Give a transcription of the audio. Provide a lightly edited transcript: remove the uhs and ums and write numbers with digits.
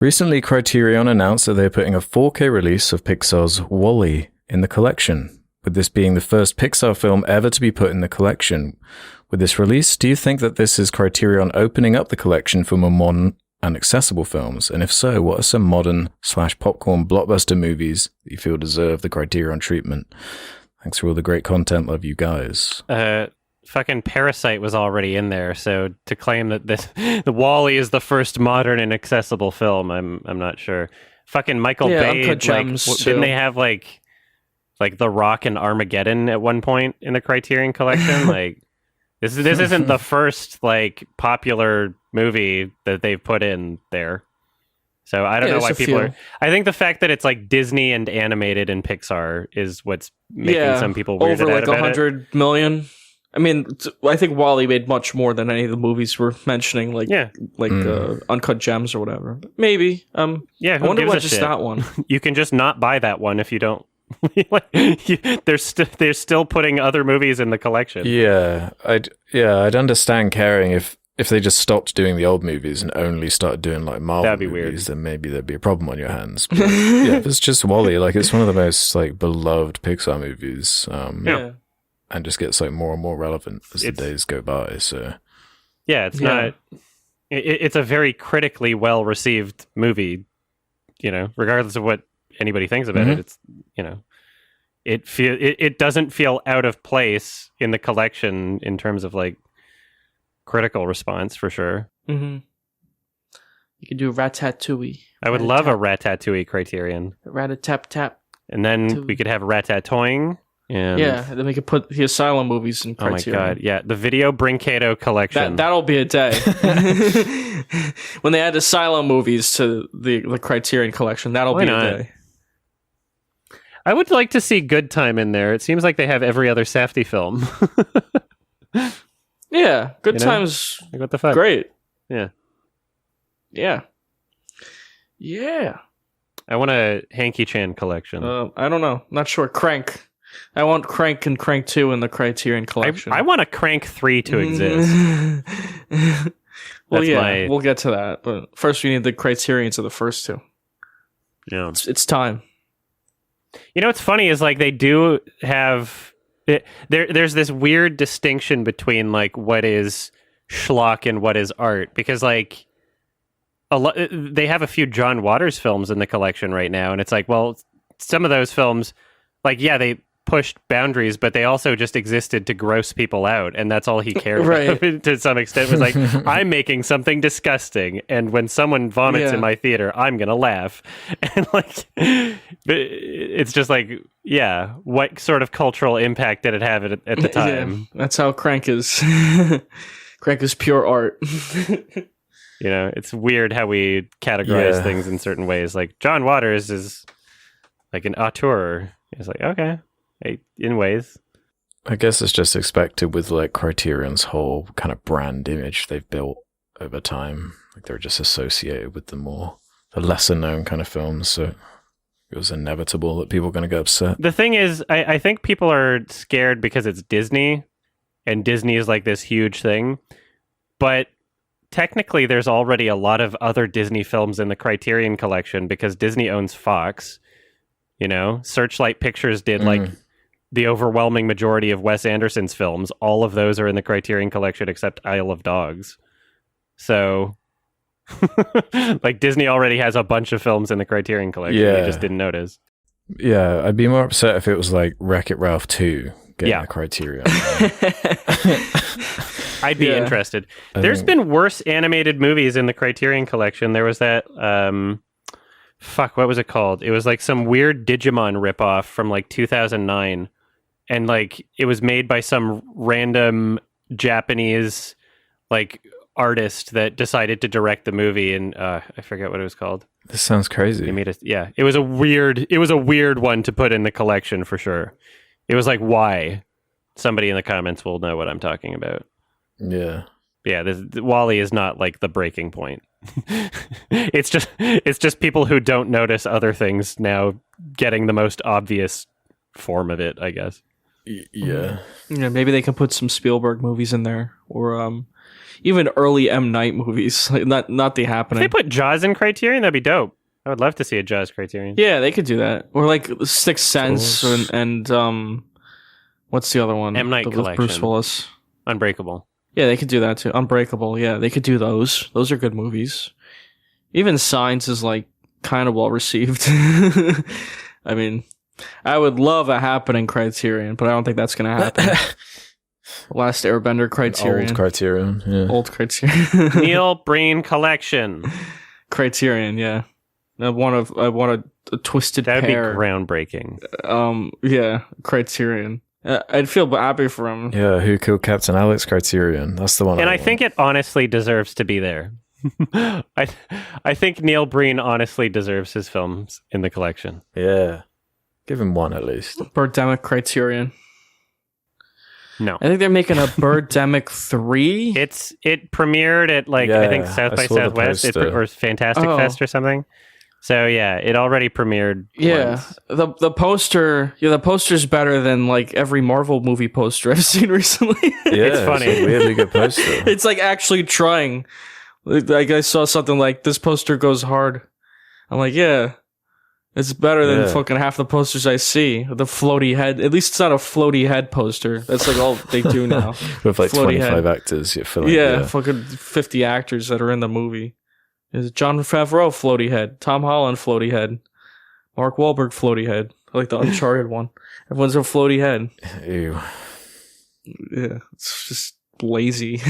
Recently, Criterion announced that they're putting a 4K release of Pixar's Wall-E in the collection, with this being the first Pixar film ever to be put in the collection. With this release, do you think that this is Criterion opening up the collection for more modern and accessible films? And if so, what are some modern/popcorn blockbuster movies that you feel deserve the Criterion treatment? Thanks for all the great content. Love you guys. Fucking Parasite was already in there, so to claim that the Wall-E is the first modern and accessible film, I'm not sure. Fucking Michael Bay, Uncut Gems, didn't they have like The Rock and Armageddon at one point in the Criterion collection? Like this isn't the first like popular movie that they've put in there. So I don't know why people are. I think the fact that it's like Disney and animated and Pixar is what's making some people weirded over out like about 100 million. I mean, I think Wall-E made much more than any of the movies we're mentioning, like Uncut Gems or whatever. Maybe. I wonder what just that one. You can just not buy that one if you don't. They're still putting other movies in the collection. Yeah, I'd understand caring if they just stopped doing the old movies and only started doing like Marvel movies, weird. Then maybe there'd be a problem on your hands. But, yeah, if it's just Wall-E, like it's one of the most like beloved Pixar movies. And just gets like more and more relevant as the days go by. So it's not. It's a very critically well received movie. You know, regardless of what anybody thinks about it, it's it doesn't feel out of place in the collection in terms of like critical response for sure. Mm-hmm. You could do Ratatouille. I would love a Ratatouille Criterion. Rat-a-tap-tap. And then we could have Ratatouille. And then we could put the Asylum movies in Criterion. Oh my god, yeah. The Video Brincato collection. That'll be a day. When they add Asylum movies to the Criterion collection, that'll be a day. I would like to see Good Time in there. It seems like they have every other Safdie film. Yeah, Good Time's like, what the fuck? Great. Yeah. Yeah. Yeah. I want a Hanky Chan collection. I don't know. Not sure. Crank. I want Crank and Crank 2 in the Criterion collection. I want a Crank 3 to exist. Well, we'll get to that. But first we need the Criterions of the first two. Yeah. It's time. You know what's funny is like they do have... There's this weird distinction between like what is schlock and what is art. Because like they have a few John Waters films in the collection right now. And it's like, well, some of those films, like, they pushed boundaries, but they also just existed to gross people out, and that's all he cared about to some extent. Was like, I'm making something disgusting, and when someone vomits in my theater, I'm gonna laugh. And like, it's just like, what sort of cultural impact did it have at the time? That's how Crank is. Crank is pure art. You know, it's weird how we categorize things in certain ways. Like John Waters is like an auteur. It's like, okay. In ways, I guess it's just expected with like Criterion's whole kind of brand image they've built over time. Like they're just associated with the lesser known kind of films, so it was inevitable that people were going to get upset. The thing is, I think people are scared because it's Disney, and Disney is like this huge thing. But technically, there's already a lot of other Disney films in the Criterion collection because Disney owns Fox. You know, Searchlight Pictures did like the overwhelming majority of Wes Anderson's films. All of those are in the Criterion collection except Isle of Dogs. So, like, Disney already has a bunch of films in the Criterion collection. You just didn't notice. Yeah, I'd be more upset if it was like Wreck-It Ralph 2 getting the Criterion. I'd be interested. There's been worse animated movies in the Criterion collection. There was that... what was it called? It was like some weird Digimon ripoff from like 2009. And like it was made by some random Japanese like artist that decided to direct the movie, and I forget what it was called. This sounds crazy. They made it was a weird one to put in the collection for sure. It was like, why? Somebody in the comments will know what I'm talking about. Yeah. Yeah, Wall-E is not like the breaking point. It's just people who don't notice other things now getting the most obvious form of it, I guess. Yeah. Maybe they can put some Spielberg movies in there, or even early M. Night movies, like not The If Happening. they put Jaws in Criterion, that'd be dope. I would love to see a Jaws Criterion. Yeah, they could do that, or like Sixth Sense, Course. and what's the other one? M. Night With Collection. Bruce Willis. Unbreakable. Yeah, they could do that too. Unbreakable. Yeah, they could do those. Those are good movies. Even Signs is like kind of well received. I mean, I would love a Happening Criterion, but I don't think that's gonna happen. Last Airbender Criterion. Old Criterion. Yeah. Old Criterion. Neil Breen Collection. Criterion, yeah. I want a twisted That would be pair. groundbreaking. Yeah, Criterion. I'd feel happy for him. Yeah, Who Killed Captain Alex Criterion. That's the one. And I want. think it honestly deserves to be there. I think Neil Breen honestly deserves his films in the collection. Yeah. Give him one at least. Birdemic Criterion. No. I think they're making a Birdemic 3. It premiered at I think Yeah, South I by saw the Southwest poster. or Fantastic Oh. Fest or something. So yeah, it already premiered. Yeah, once. the poster. Yeah, the poster's better than like every Marvel movie poster I've seen recently. Yeah, It's funny. a weirdly good poster. It's like actually trying. Like I saw something like this poster goes hard. I'm like, yeah, it's better than Yeah. fucking half the posters I see. The floaty head. At least it's not a floaty head poster. That's like all they do now. With like Floaty 25 head. actors, you feel like, Yeah, fucking 50 actors that are in the movie. Is John Favreau floaty head, Tom Holland floaty head, Mark Wahlberg floaty head, like the Uncharted one. Everyone's a floaty head. Ew. Yeah, it's just lazy.